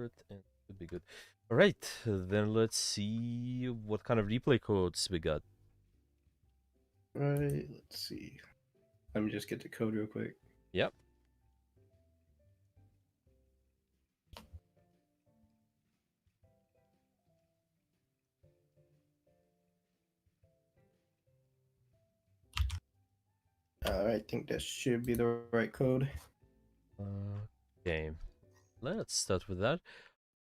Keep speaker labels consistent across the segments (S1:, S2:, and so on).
S1: start, and should be good. All right, then let's see what kind of replay codes we got.
S2: Right, let's see. Let me just get the code real quick.
S1: Yep.
S2: I think that should be the right code.
S1: Okay, let's start with that.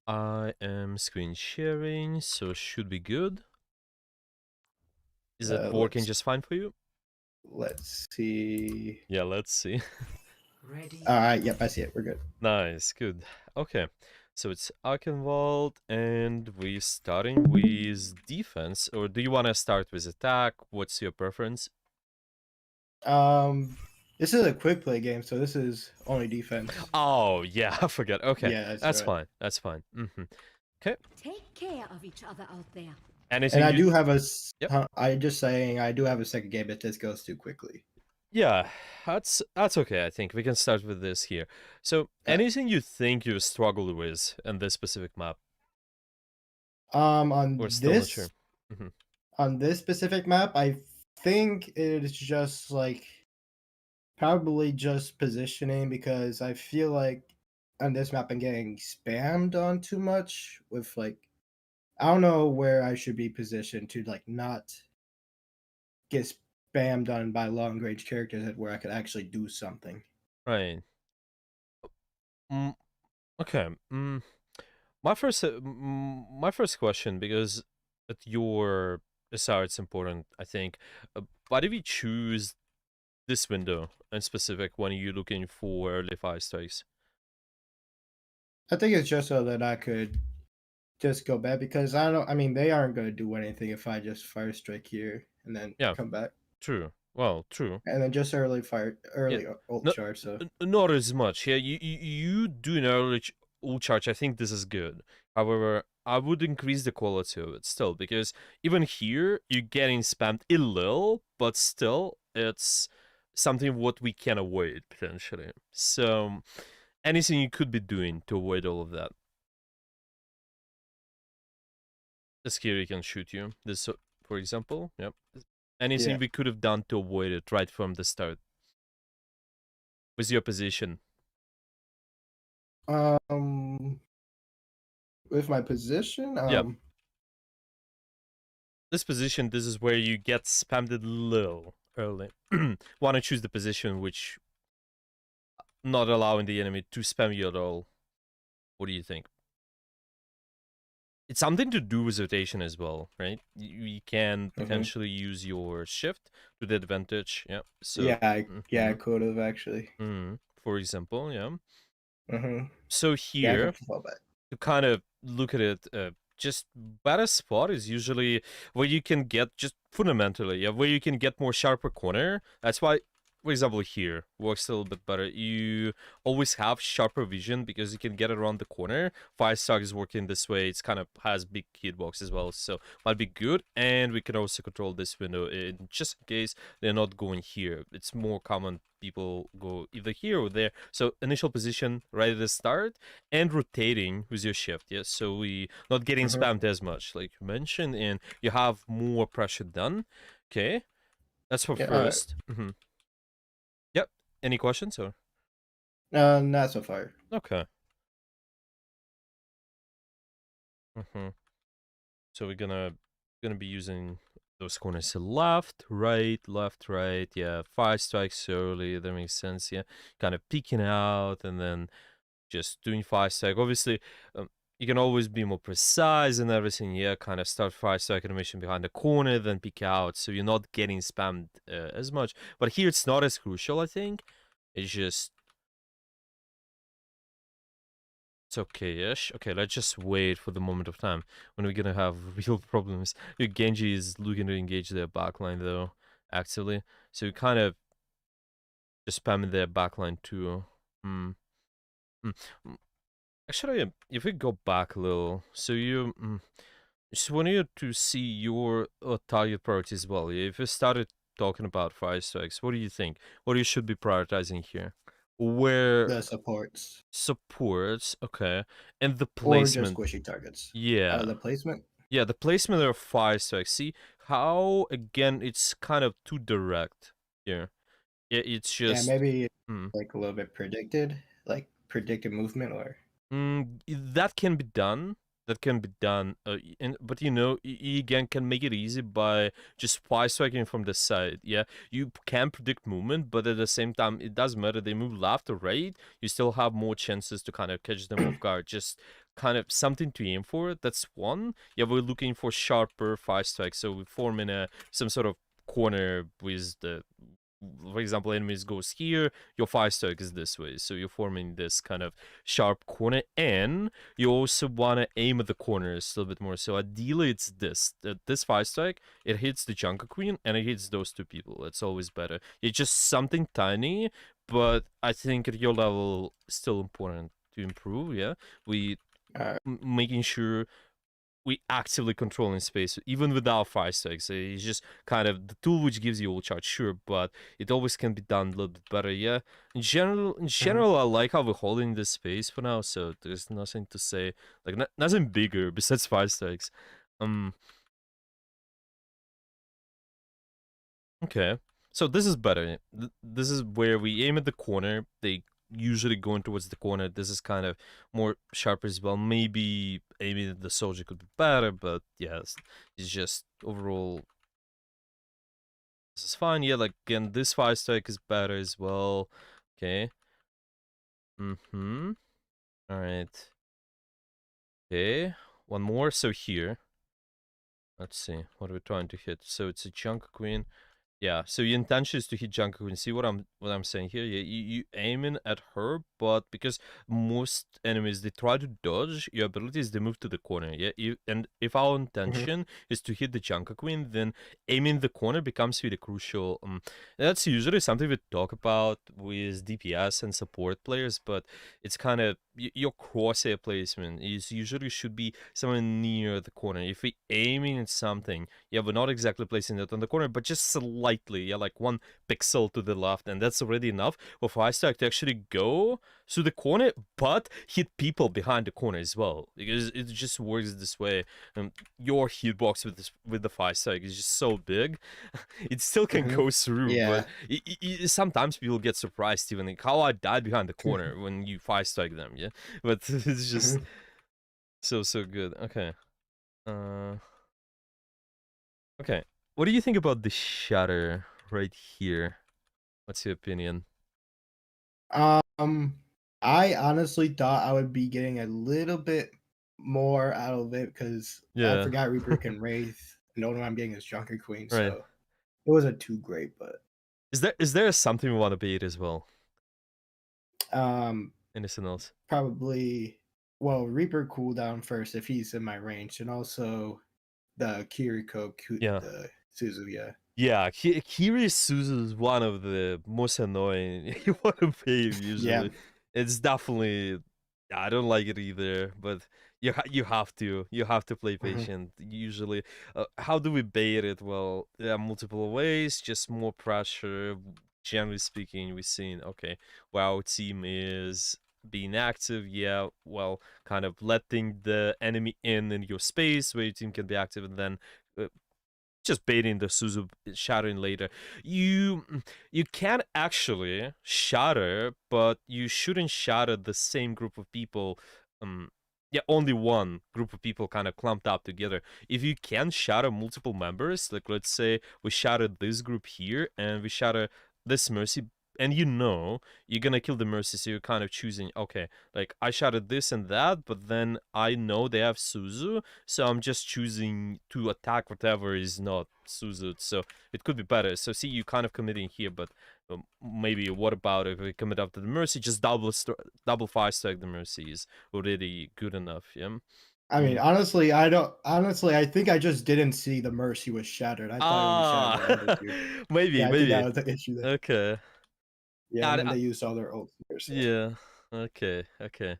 S1: I am screen sharing, so should be good. Is it working just fine for you?
S2: Let's see.
S1: Yeah, let's see.
S3: Ready?
S2: Alright, yep, I see it. We're good.
S1: Nice, good. Okay, so it's Archenwald, and we're starting with defense. Or do you want to start with attack? What's your preference?
S2: This is a quick play game, so this is only defense.
S1: Oh, yeah, I forgot. Okay,
S2: Yeah,
S1: that's
S2: right.
S1: fine. That's fine. Okay.
S3: Take care of each other out there.
S1: Anything
S2: And I
S1: you...
S2: do have a.
S1: Yep.
S2: I just saying I do have a second game, but this goes too quickly.
S1: Yeah, that's okay. I think we can start with this here. So, anything you think you struggled with in this specific map?
S2: On
S1: Or still not
S2: this,
S1: sure?
S2: on this specific map, I think it's just like probably just positioning, because I feel like on this map I'm getting spammed on too much with like, I don't know where I should be positioned to like not get spammed on by long range characters where I could actually do something.
S1: Right. Okay. My first question, because at your SR it's important, I think. Why did we choose this window in specific when you're looking for early fire strikes?
S2: I think it's just so that I could just go back, because I mean, they aren't going to do anything if I just fire strike here and then come back.
S1: True. Well, true.
S2: And then just early ult charge. So
S1: not as much. Yeah, you do an early ult charge. I think this is good. However, I would increase the quality of it still, because even here you're getting spammed a little, but still it's something what we can avoid potentially. So anything you could be doing to avoid all of that. This here you can shoot you. This, for example, yep. Anything we could have done to avoid it right from the start. With your position.
S2: With my position,
S1: Yep. This position, this is where you get spammed a little early. Want to choose the position which not allowing the enemy to spam you at all. What do you think? It's something to do with rotation as well, right? You can potentially use your shift to the advantage. Yeah. So
S2: I could have actually.
S1: For example, yeah.
S2: Mm-hmm.
S1: So here, to kind of look at it, just better spot is usually where you can get just fundamentally, where you can get more sharper corner. That's why, for example, here works a little bit better. You always have sharper vision because you can get around the corner. Firestark is working this way. It's kind of has big hitbox as well, so might be good. And we can also control this window in just in case they're not going here. It's more common people go either here or there. So initial position right at the start and rotating with your shift. Yes, so we not getting spammed as much, like you mentioned, and you have more pressure done. Okay, that's for first. Yep. Any questions or?
S2: Not so far.
S1: Okay. So we're gonna be using those corners left, right, left, right. Yeah, 5 strikes early. That makes sense. Yeah, kind of peeking out and then just doing 5 strike. Obviously, you can always be more precise and everything. Yeah, kind of start 5 strike animation behind the corner, then peek out, so you're not getting spammed as much. But here it's not as crucial, I think. It's just it's okay-ish. Okay, let's just wait for the moment of time when we're gonna have real problems. Your Genji is looking to engage their backline though, actively. So you kind of just spamming their backline too. Actually, if we go back a little, so you just want you to see your target priorities as well. If you started talking about fire strikes, what do you think? What you should be prioritizing here? Where
S2: The supports
S1: supports, okay, and the
S2: or just
S1: placement.
S2: squishy targets.
S1: Yeah.
S2: The placement.
S1: Yeah, the placement of 5 strikes. See how again it's kind of too direct here. Yeah, it's
S2: Yeah,
S1: just
S2: maybe
S1: hmm.
S2: like a little bit predicted, like predicted movement or.
S1: That can be done. That can be done. But you know, you again can make it easy by just 5 striking from the side. Yeah, you can predict movement, but at the same time, it doesn't matter. They move left or right. You still have more chances to kind of catch them off guard. Just kind of something to aim for. That's one. Yeah, we're looking for sharper 5 strikes. So we form in a some sort of corner with the, for example, enemies goes here, your 5 strike is this way, so you're forming this kind of sharp corner, and you also want to aim at the corners a little bit more. So ideally it's this 5 strike, it hits the Junker Queen and it hits those two people. It's always better. It's just something tiny, but I think at your level still important to improve. Yeah, we making sure we actively controlling space even without 5 strikes. It's just kind of the tool which gives you all charge, sure, but it always can be done a little bit better. Yeah, in general, I like how we're holding this space for now, so there's nothing to say, like nothing bigger besides 5 strikes. Okay, so this is better. This is where we aim at the corner. They usually going towards the corner. This is kind of more sharp as well. Maybe aiming at the soldier could be better, but yes, it's just overall this is fine. Yeah, like again, this 5 strike is better as well. Okay. Mm-hmm. All right. Okay. One more. So here, let's see. What are we trying to hit? So it's a Junker Queen. Yeah, so your intention is to hit Junker Queen. See what I'm saying here? Yeah, you aiming at her, but because most enemies they try to dodge, your ability is they move to the corner. Yeah, and if our intention is to hit the Junker Queen, then aiming the corner becomes really crucial. That's usually something we talk about with DPS and support players, but it's kind of your crosshair placement is usually should be somewhere near the corner. If we aiming at something, yeah, we're not exactly placing it on the corner, but just slightly, yeah, like 1 pixel to the left, and that's already enough for 5 strike to actually go to the corner, but hit people behind the corner as well, because it just works this way. Your hitbox with the 5 strike is just so big, it still can go through, but
S2: Yeah.
S1: sometimes people get surprised even like how I died behind the corner when you 5 strike them, yeah, but it's just so good. Okay. Okay. What do you think about the shatter right here? What's your opinion?
S2: I honestly thought I would be getting a little bit more out of it because I
S1: Yeah.
S2: forgot Reaper can Wraith. And the only one I'm getting is Junker Queen,
S1: Right.
S2: so it wasn't too great, but
S1: Is there something we want to beat as well?
S2: um
S1: Anything else?
S2: probably Reaper cooldown first if he's in my range, and also the
S1: Yeah.
S2: the Suzuya.
S1: Yeah, Kiri Suzu is one of the most annoying you want to pay
S2: Yeah.
S1: usually. It's definitely I don't like it either, but you have to play
S2: Mhm.
S1: patient usually. How do we bait it? Well, there are multiple ways, just more pressure. Generally speaking, we've seen okay, well, our team is being active, yeah, well, kind of letting the enemy in your space where your team can be active, and then just baiting the Suzu shattering later. You can actually shatter, but you shouldn't shatter the same group of people. Yeah, only one group of people kind of clumped up together. If you can shatter multiple members, like let's say we shatter this group here and we shatter this Mercy, and you're gonna kill the Mercy, so you're kind of choosing, okay, like I shattered this and that, but then I know they have Suzu, so I'm just choosing to attack whatever is not Suzu, so it could be better. So see, you kind of committing here, but maybe what about if we commit up to the Mercy, just double 5 strike the Mercy is already good enough, yeah?
S2: I mean, honestly, I don't. Honestly, I think I just didn't see the Mercy was shattered. I thought it only shattered the other
S1: Ah,
S2: two.
S1: maybe,
S2: Yeah, I think that
S1: maybe.
S2: was the issue there.
S1: Okay.
S2: Yeah,
S1: Yeah,
S2: and then they used all their ults there. So
S1: yeah. Okay, okay.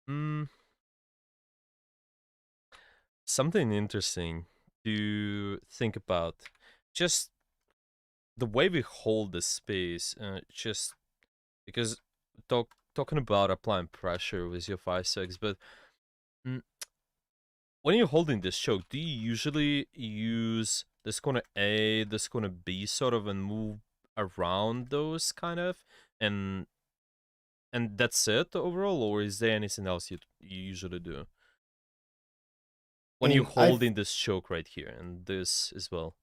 S1: Hmm. Something interesting to think about. Just the way we hold the space, just because talking about applying pressure with your 5-6, but mm, when you're holding this choke, do you usually use this corner A, this corner B sort of, and move around those kind of, and that's it overall, or is there anything else you usually do when you're
S2: And I
S1: holding this choke right here and this as well?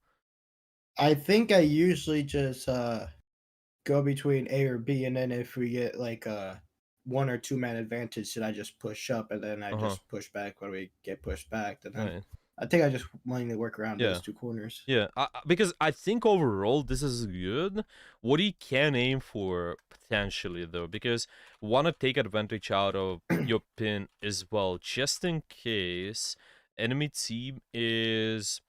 S2: I think I usually just go between A or B, and then if we get like a 1 or 2 man advantage, then I just push up, and then I
S1: Uh huh.
S2: just push back when we get pushed back. And then
S1: Right.
S2: I think I just mainly work around
S1: Yeah.
S2: those two corners.
S1: Yeah, because I think overall this is good. What you can aim for potentially though, because want to take advantage out of your pin as well, just in case enemy team is.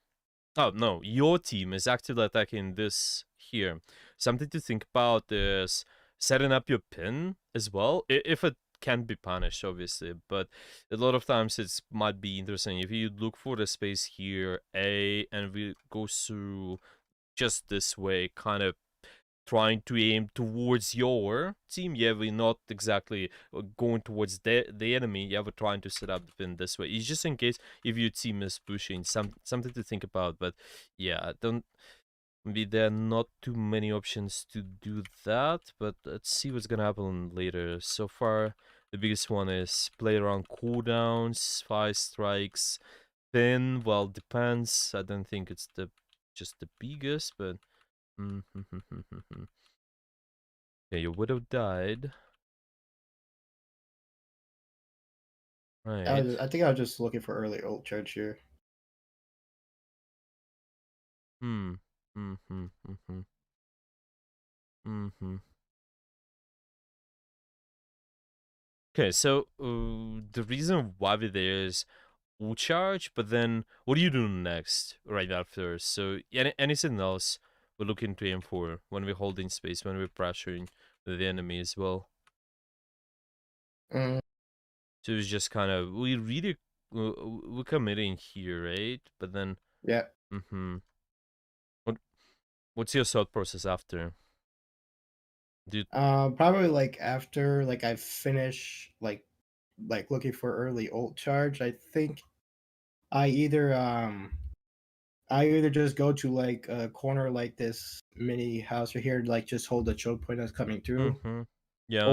S1: Oh no, your team is actively attacking this here. Something to think about is setting up your pin as well, if it can be punished, obviously. But a lot of times it might be interesting if you look for the space here, A, and we go through just this way, kind of trying to aim towards your team. Yeah, we're not exactly going towards the enemy. Yeah, we're trying to set up the pin this way. It's just in case if your team is pushing, something to think about. But yeah, don't maybe there are not too many options to do that. But let's see what's gonna happen later. So far, the biggest one is play around cooldowns, 5 strikes. Then, well, depends. I don't think it's the just the biggest, but. Yeah, your widow died. Right.
S2: I think I was just looking for early ult charge here.
S1: Hmm. Mm-hmm. Mm-hmm. Mm-hmm. Okay, so the reason why we're there is ult charge, but then what do you do next right after? So anything else we're looking to aim for when we're holding space, when we're pressuring the enemy as well?
S2: Mm,
S1: So it's just kind of we really we're committing here, right? But then,
S2: yeah.
S1: mm-hmm. What what's your thought process after? Do you,
S2: Probably like after like I finish like looking for early ult charge. I think I either I either just go to like a corner like this mini house right here, like just hold the choke point that's coming through,
S1: mm-hmm. Yeah.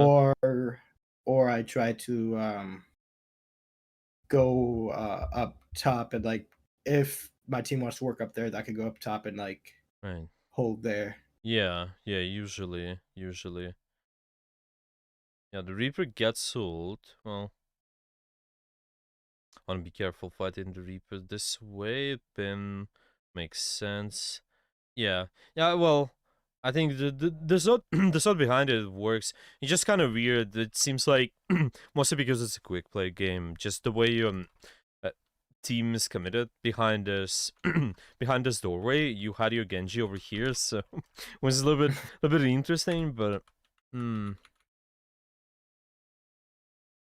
S2: or I try to go up top and like if my team wants to work up there, I could go up top and like
S1: Right.
S2: hold there.
S1: Yeah, yeah, usually. Yeah, the Reaper gets sold. Well, wanna be careful fighting the Reaper this way. Pin makes sense. Yeah. Yeah, well, I think the thought the thought behind it works. It's just kind of weird. It seems like mostly because it's a quick play game. Just the way uh, team is committed behind this behind this doorway. You had your Genji over here, so it was a little bit interesting, but hmm.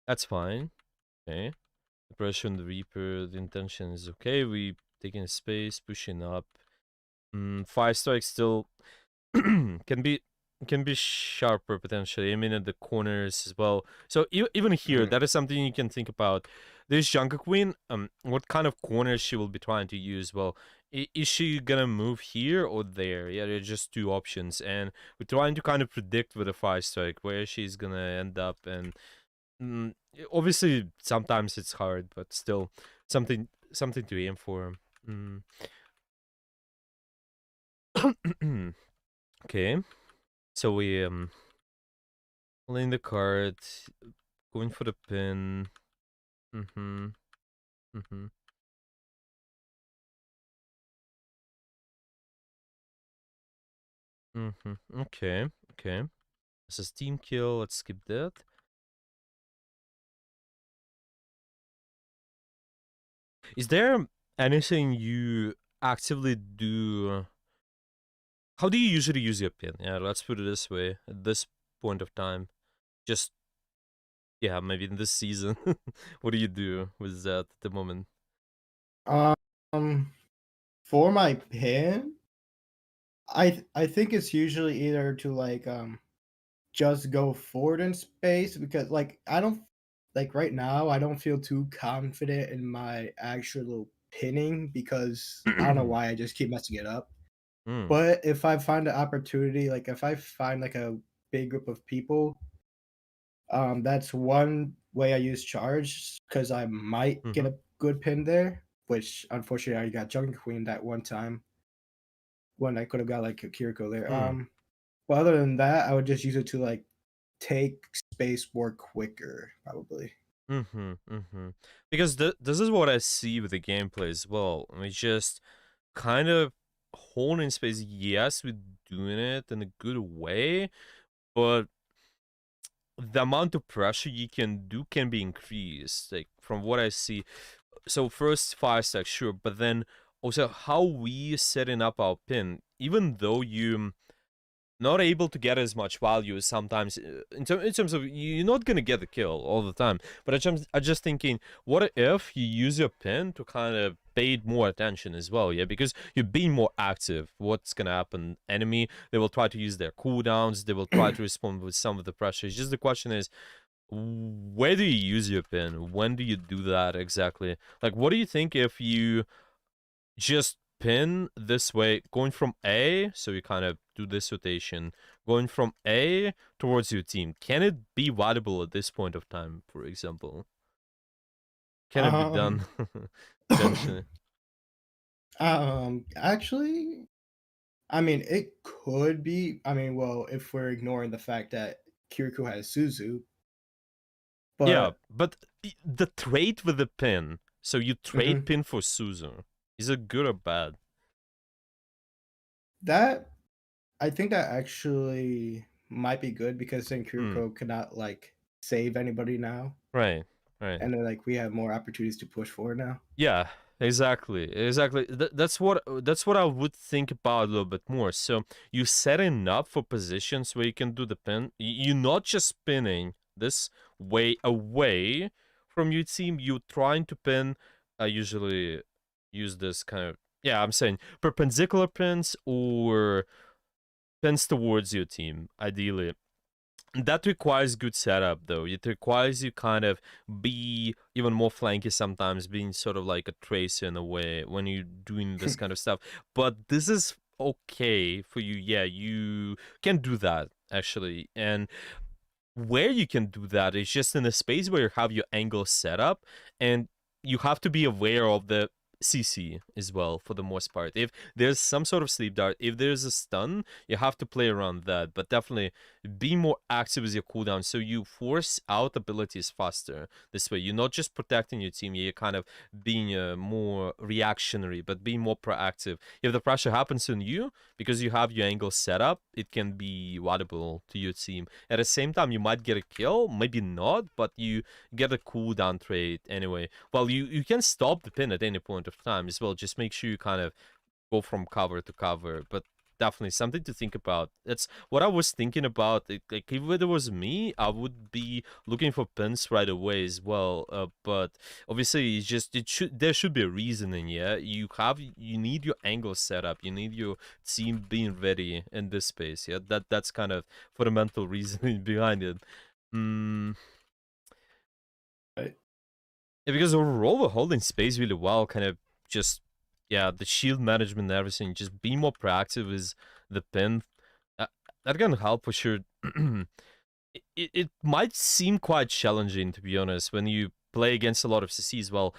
S1: That's fine. Okay. The pressure on the Reaper, the intention is okay. We taking space, pushing up. 5 strikes still can be sharper potentially. I mean at the corners as well. So even here,
S2: Mm.
S1: that is something you can think about. This Junker Queen, what kind of corners she will be trying to use? Well, is she gonna move here or there? Yeah, there are just two options, and we're trying to kind of predict with a 5 strike where she's gonna end up and obviously, sometimes it's hard, but still something to aim for. Mm. Okay, so we playing the card, going for the pin. Mm-hmm. Mm-hmm. Mm-hmm. Okay. Okay. This is team kill. Let's skip that. Is there anything you actively do? How do you usually use your pin? Yeah, let's put it this way. At this point of time, just yeah, maybe in this season. What do you do with that at the moment?
S2: Um, for my pin, I think it's usually either to like just go forward in space because like I don't like right now I don't feel too confident in my actual pinning because I don't know why I just keep messing it up.
S1: Hmm.
S2: But if I find an opportunity, like if I find like a big group of people, that's one way I use charge because I might get
S1: Mm-hmm.
S2: a good pin there, which unfortunately I got Jungle Queen that one time when I could have got like a Kiriko there.
S1: Hmm.
S2: But other than that, I would just use it to like take space more quicker, probably.
S1: Mm-hmm. Mm-hmm. Because this is what I see with the gameplay as well. We just kind of hold in space. Yes, we're doing it in a good way, but the amount of pressure you can do can be increased. Like from what I see, so first 5 stacks, sure, but then also how we setting up our pin, even though you not able to get as much value as sometimes in terms of you're not gonna get the kill all the time, but I'm just thinking, what if you use your pin to kind of pay more attention as well, yeah, because you're being more active. What's gonna happen? Enemy, they will try to use their cooldowns, they will try to respond with some of the pressure. It's just the question is, where do you use your pin? When do you do that exactly? Like, what do you think if you just pin this way, going from A, so you kind of do this rotation, going from A towards your team? Can it be valuable at this point of time, for example? Can it be
S2: Um,
S1: done eventually?
S2: actually, I mean, it could be. I mean, well, if we're ignoring the fact that Kiriko has Suzu,
S1: Yeah,
S2: but
S1: but the trade with the pin, so you trade
S2: mhm,
S1: pin for Suzu, is it good or bad?
S2: that I think that actually might be good because then
S1: Hmm.
S2: Kiriko cannot like save anybody now,
S1: Right. Right.
S2: and then like we have more opportunities to push forward now.
S1: Yeah, exactly. That's what I would think about a little bit more. So you setting up for positions where you can do the pin. You're not just spinning this way away from your team. You're trying to pin. I usually use this kind of, yeah. I'm saying perpendicular pins or pins towards your team, ideally. That requires good setup, though. It requires you kind of be even more flanky sometimes, being sort of like a tracer in a way when you're doing this kind of stuff. But this is okay for you. Yeah, you can do that actually. And where you can do that is just in a space where you have your angle set up, and you have to be aware of the CC as well for the most part. If there's some sort of sleep dart, if there's a stun, you have to play around that. But definitely be more active with your cooldown so you force out abilities faster. This way, you're not just protecting your team, you're kind of being more reactionary, but being more proactive. If the pressure happens on you, because you have your angle set up, it can be valuable to your team. At the same time, you might get a kill, maybe not, but you get a cooldown trade anyway. Well, you can stop the pin at any point of time as well. Just make sure you kind of go from cover to cover. But definitely something to think about. That's what I was thinking about. Like if it was me, I would be looking for pins right away as well. But obviously, it's just there should be a reasoning. Yeah, you need your angle set up. You need your team being ready in this space. Yeah, that's kind of fundamental reasoning behind it. Mm,
S2: Right.
S1: yeah, because overall we're holding space really well. Kind of just, yeah, the shield management and everything. Just be more proactive with the pin. Uh, that can help for sure. It might seem quite challenging, to be honest, when you play against a lot of CCs. Well,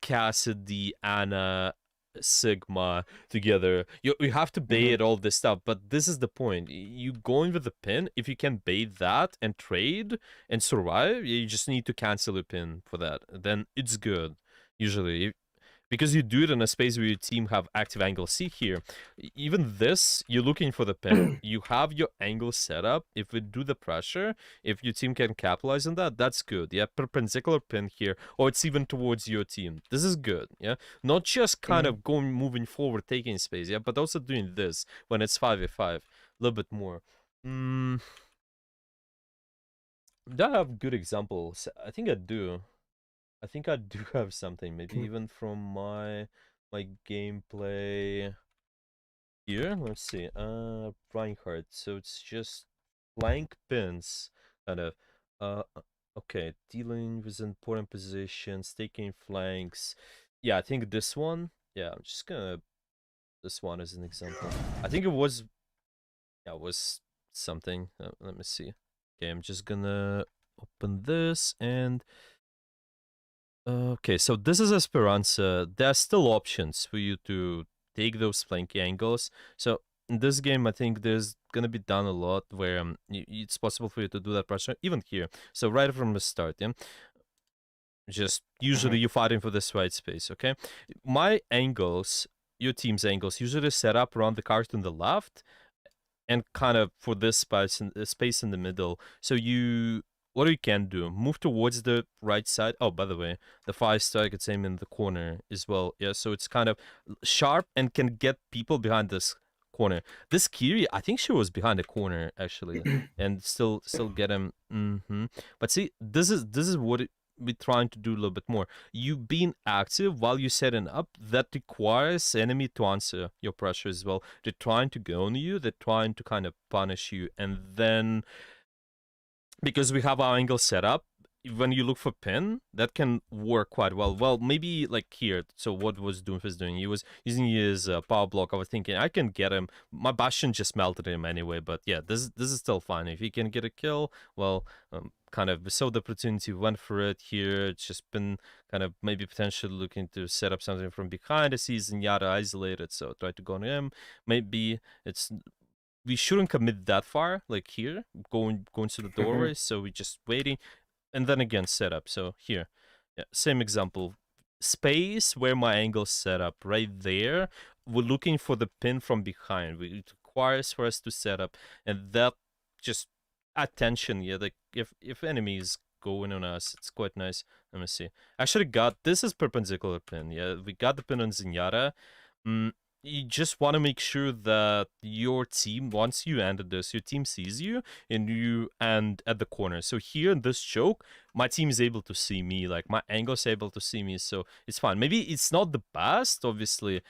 S1: Cassidy, Anna, Sigma together. You have to
S2: Mhm.
S1: bait all this stuff, but this is the point. You go in with the pin. If you can bait that and trade and survive, you just need to cancel a pin for that. Then it's good, usually. Because you do it in a space where your team have active angle. See here, even this, you're looking for the pin. You have your angle set up. If we do the pressure, if your team can capitalize on that, that's good. Yeah, perpendicular pin here, or it's even towards your team. This is good. Yeah, not just kind
S2: Mhm.
S1: of going moving forward, taking space. Yeah, but also doing this when it's 5v5, a little bit more. Mm, do I have good examples? I think I do. I think I do have something, maybe
S2: Mhm.
S1: even from my gameplay. here, let's see, Reinhardt. So it's just flank pins, kind of. Okay, dealing with important positions, taking flanks. Yeah, I think this one. Yeah, I'm just gonna this one as an example. I think it was, yeah, it was something. Let me see. Okay, I'm just gonna open this and okay, so this is Esperanza. There are still options for you to take those flanky angles. So in this game, I think there's gonna be done a lot where it's possible for you to do that pressure even here. So right from the start, yeah. Just usually you're fighting for this white space, okay? My angles, your team's angles, usually set up around the card on the left, and kind of for this space in the middle. So what you can do, move towards the right side. Oh, by the way, the 5-star gets aim in the corner as well. Yeah, so it's kind of sharp and can get people behind this corner. This Kiri, I think she was behind the corner actually, and still get him. But see, this is what we're trying to do a little bit more. You being active while you're setting up, that requires enemy to answer your pressure as well. They're trying to go on you, they're trying to kind of punish you, and then because we have our angle set up, when you look for pin, that can work quite well. Well, maybe like here. So what was Doomfist doing? He was using his power block. I was thinking I can get him. My Bastion just melted him anyway. But yeah, this is still fine. If he can get a kill, well, kind of saw the opportunity, went for it here. It's just been kind of maybe potentially looking to set up something from behind. I see Zenyatta isolated, so try to go on him. Maybe it's we shouldn't commit that far, like here, going to the doorway. So we're just waiting, and then again setup. So here, yeah, same example, space where my angle's set up right there. We're looking for the pin from behind. It requires for us to set up, and that just attention. Yeah, like if enemies going on us, it's quite nice. Let me see. Actually, got this is perpendicular pin. Yeah, we got the pin on Zenyatta. You just want to make sure that your team, once you ended this, your team sees you and you and at the corner. So here in this choke, my team is able to see me, like my angle is able to see me, so it's fine. Maybe it's not the best, obviously,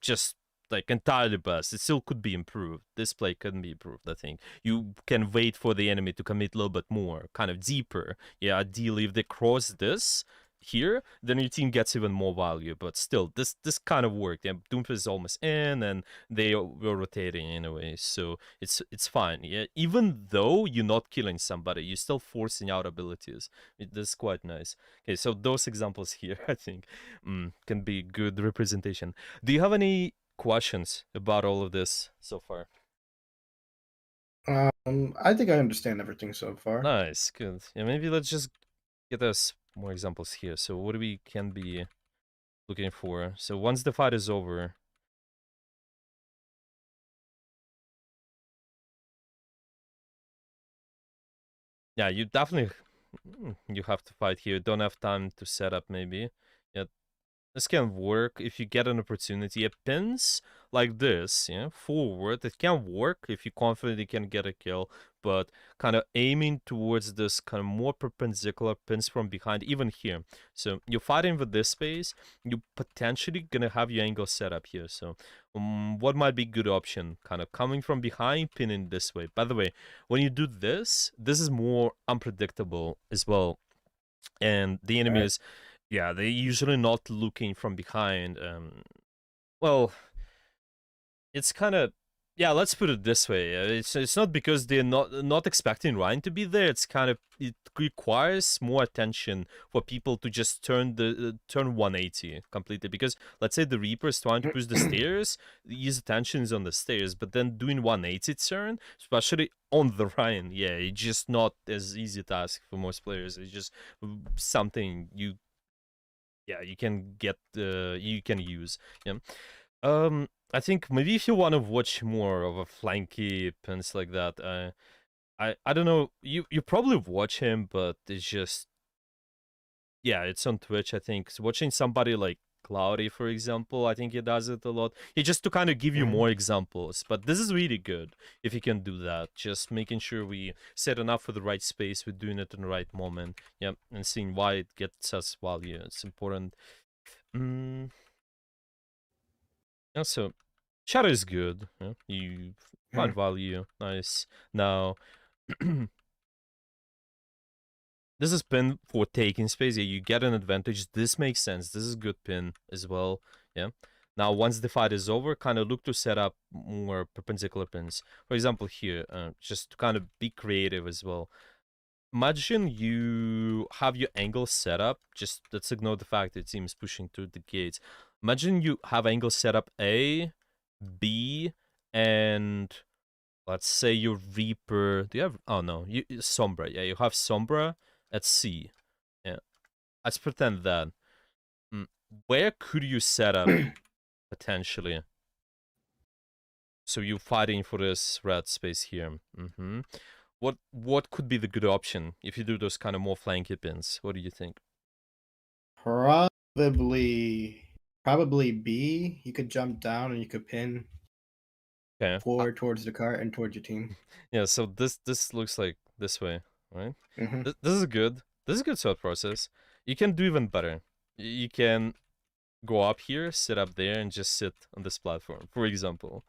S1: just like entirely best. It still could be improved. This play can be improved, I think. You can wait for the enemy to commit a little bit more, kind of deeper. Yeah, ideally if they cross this here, then your team gets even more value. But still, this kind of worked. Yeah, Doomfist is almost in, and they were rotating anyway, so it's fine. Yeah, even though you're not killing somebody, you're still forcing out abilities. This is quite nice. Okay, so those examples here, I think, can be good representation. Do you have any questions about all of this so far?
S2: I think I understand everything so far.
S1: Nice, good. Yeah, maybe let's just get us more examples here. So what we can be looking for. So once the fight is over, yeah, you definitely you have to fight here. Don't have time to set up maybe. Yeah, this can work if you get an opportunity. It pins like this, yeah, forward. It can work if you confidently can get a kill, but kind of aiming towards this kind of more perpendicular pins from behind, even here. So you're fighting with this space, you potentially gonna have your angle set up here. So what might be good option? Kind of coming from behind, pinning this way. By the way, when you do this, this is more unpredictable as well. And the enemy is, yeah, they're usually not looking from behind. Well, it's kind of, yeah, let's put it this way. It's not because they're not expecting Rein to be there. It's kind of, it requires more attention for people to just turn 180 completely. Because let's say the Reaper is trying to push the stairs, his attention is on the stairs, but then doing 180 turn, especially on the Rein, yeah, it's just not as easy task for most players. It's just something you can get, you can use. Yeah. I think maybe if you want to watch more of a flanky pins like that, I don't know. You probably watch him, but it's just, yeah, it's on Twitch. I think so watching somebody like Cloudy, for example, I think he does it a lot. He just to kind of give you more examples. But this is really good if you can do that. Just making sure we set enough for the right space, we're doing it in the right moment, yeah, and seeing why it gets us value. It's important. Yeah, so Shadow is good. Yeah? You find
S2: Mhm.
S1: value. Nice. Now, this is pin for taking space. Yeah, you get an advantage. This makes sense. This is good pin as well. Yeah. Now, once the fight is over, kind of look to set up more perpendicular pins. For example, here, just to kind of be creative as well. Imagine you have your angle set up. Just let's ignore the fact that it seems pushing through the gates. Imagine you have angle set up A, B, and let's say your Reaper. Do you have? Oh no, Sombra. Yeah, you have Sombra at C. Yeah, let's pretend that. Mm, Where could you set up potentially? So you're fighting for this red space here. What could be the good option if you do those kind of more flanky pins? What do you think?
S2: Probably B. You could jump down and you could pin
S1: Okay.
S2: forward towards the cart and towards your team.
S1: Yeah, so this looks like this way, right?
S2: Hmm.
S1: This is good. This is a good thought process. You can do even better. You can go up here, sit up there, and just sit on this platform, for example.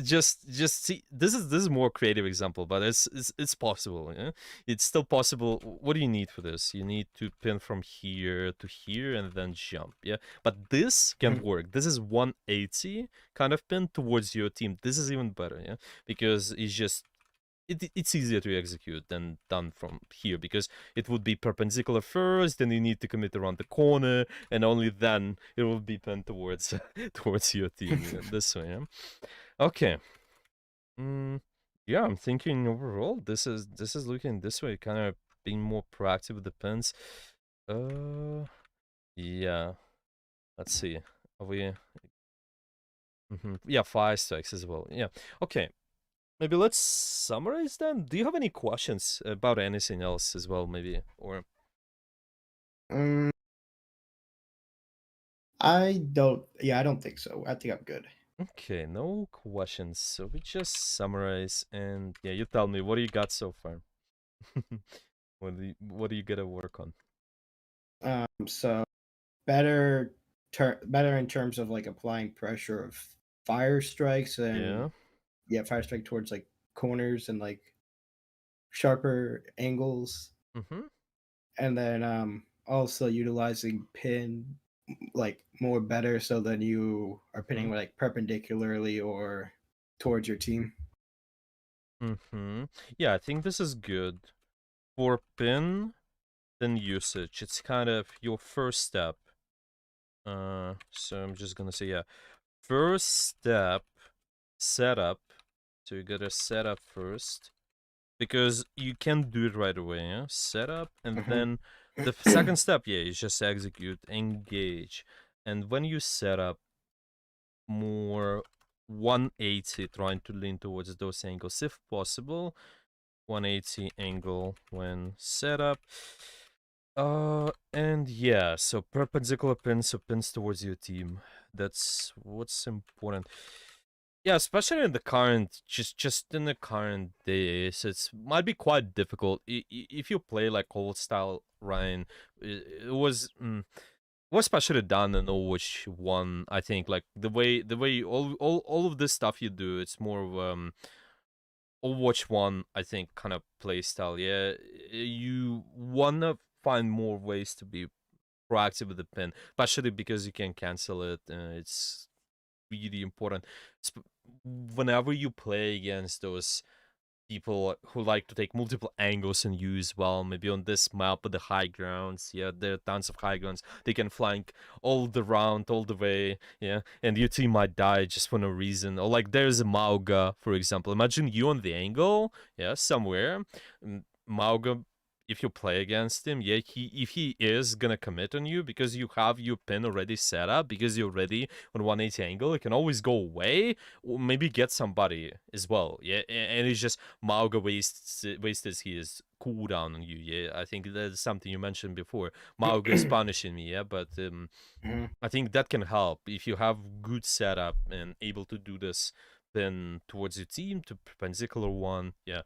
S1: Just see. This is more creative example, but it's possible. Yeah, it's still possible. What do you need for this? You need to pin from here to here and then jump. Yeah, but this can work. This is 180 kind of pin towards your team. This is even better. Yeah, because it's easier to execute than done from here because it would be perpendicular first, then you need to commit around the corner, and only then it will be pinned towards towards your team. Yeah, this way. Yeah? Okay. Yeah, I'm thinking overall this is looking this way, kind of being more proactive with the pins. Yeah. Let's see. Are we? Yeah, 5 strikes as well. Yeah. Okay. Maybe let's summarize then. Do you have any questions about anything else as well, maybe? Or
S2: Mm, I don't. Yeah, I don't think so. I think I'm good.
S1: okay, no questions. So we just summarize and yeah, you tell me what do you got so far? What do you gotta work on?
S2: So better in terms of like applying pressure of fire strikes and
S1: Yeah.
S2: yeah, fire strike towards like corners and like sharper angles,
S1: Mm-hmm.
S2: and then also utilizing pin like more better so that you are pinning like perpendicularly or towards your team.
S1: Mm-hmm. Yeah, I think this is good. For pin usage, it's kind of your first step. So I'm just gonna say, yeah. First step, setup. So you gotta set up first. Because you can do it right away, yeah? Setup, and then the second step, yeah, is just execute, engage. And when you set up more 180, trying to lean towards those angles if possible, 180 angle when set up. And yeah, so perpendicular pins, so pins towards your team. That's what's important. Yeah, especially in the current, just in the current days, it's might be quite difficult if you play like old style Rein. It was especially done in Overwatch 1. I think like the way all of this stuff you do, it's more of Overwatch 1, I think, kind of play style. Yeah, you wanna find more ways to be proactive with the pin, especially because you can cancel it. It's really important. Whenever you play against those people who like to take multiple angles and use well, maybe on this map with the high grounds, yeah, there are tons of high grounds. They can flank all the round, all the way, yeah, and your team might die just for no reason. Or like there's a Mauga, for example. Imagine you on the angle, yeah, somewhere. Mauga, if you play against him, yeah, if he is gonna commit on you because you have your pin already set up, because you're ready on 180 angle, it can always go away or maybe get somebody as well, yeah, and it's just Mauga wastes his cooldown on you, yeah. I think that's something you mentioned before. Mauga is punishing me, yeah, but
S2: Mhm.
S1: I think that can help if you have good setup and able to do this then towards your team to perpendicular one, yeah.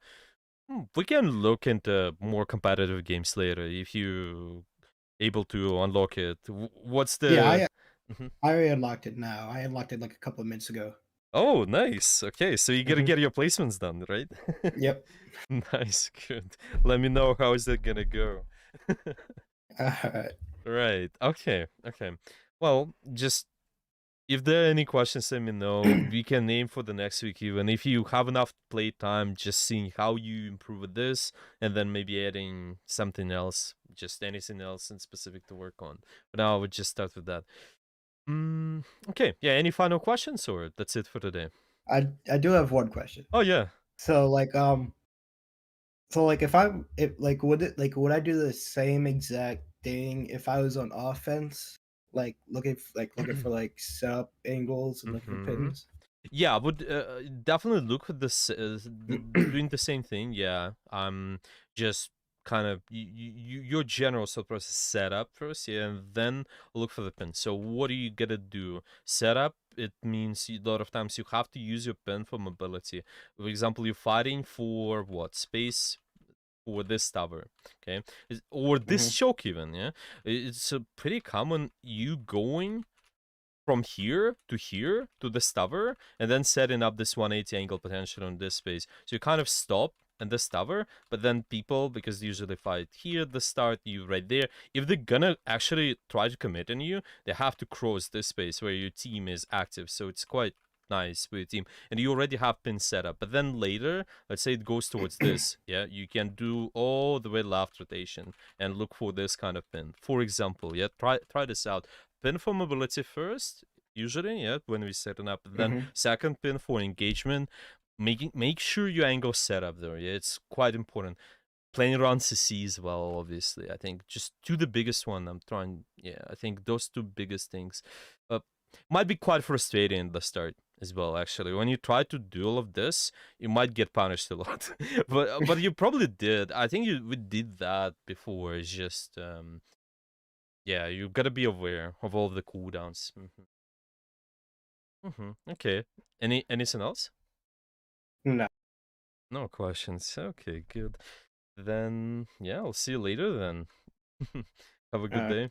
S1: We can look into more competitive games later if you able to unlock it. What's
S2: Yeah,
S1: the? Mhm.
S2: I already unlocked it now. I unlocked it like a couple of minutes ago.
S1: Oh, nice. Okay, so you gotta
S2: Mhm.
S1: get your placements done, right?
S2: Yep.
S1: Nice, good. Let me know how is that gonna go.
S2: Alright.
S1: Right. Okay. Okay. Well, just if there are any questions, let me know. We can aim for the next week even. If you have enough play time, just seeing how you improve with this, and then maybe adding something else, just anything else in specific to work on. But now I would just start with that. Okay. Yeah. Any final questions, or that's it for today?
S2: I do have one question.
S1: Oh yeah.
S2: So if would I do the same exact thing if I was on offense? Looking for like setup angles and looking for
S1: Mm-hmm.
S2: pins.
S1: Yeah, I would definitely look at this doing the same thing. Yeah, just kind of your general thought process set up first, yeah, and then look for the pin. So what are you gonna do? Set up. It means a lot of times you have to use your pin for mobility. For example, you're fighting for what space for this tower, okay, or this
S2: Mhm.
S1: choke even. Yeah, it's pretty common you going from here to this tower and then setting up this 180 angle potential on this space. So you kind of stop in this tower, but then people, because they usually fight here at the start, you right there, if they're gonna actually try to commit on you, they have to cross this space where your team is active. So it's quite nice with your team, and you already have pin set up. But then later, let's say it goes towards this, yeah, you can do all the way left rotation and look for this kind of pin. For example, yeah, try this out. Pin for mobility first, usually, yeah, when we set it up. Then
S2: Mhm.
S1: second pin for engagement. Make sure your angle set up there. Yeah, it's quite important. Playing around CC as well, obviously. I think just do the biggest one. I'm trying. Yeah, I think those two biggest things. Might be quite frustrating at the start as well. Actually, when you try to do all of this, you might get punished a lot. but you probably did. I think we did that before. It's just yeah, you gotta be aware of all the cooldowns. Okay. Anything else?
S2: No.
S1: No questions. Okay, good. Then yeah, I'll see you later then. Have a good day.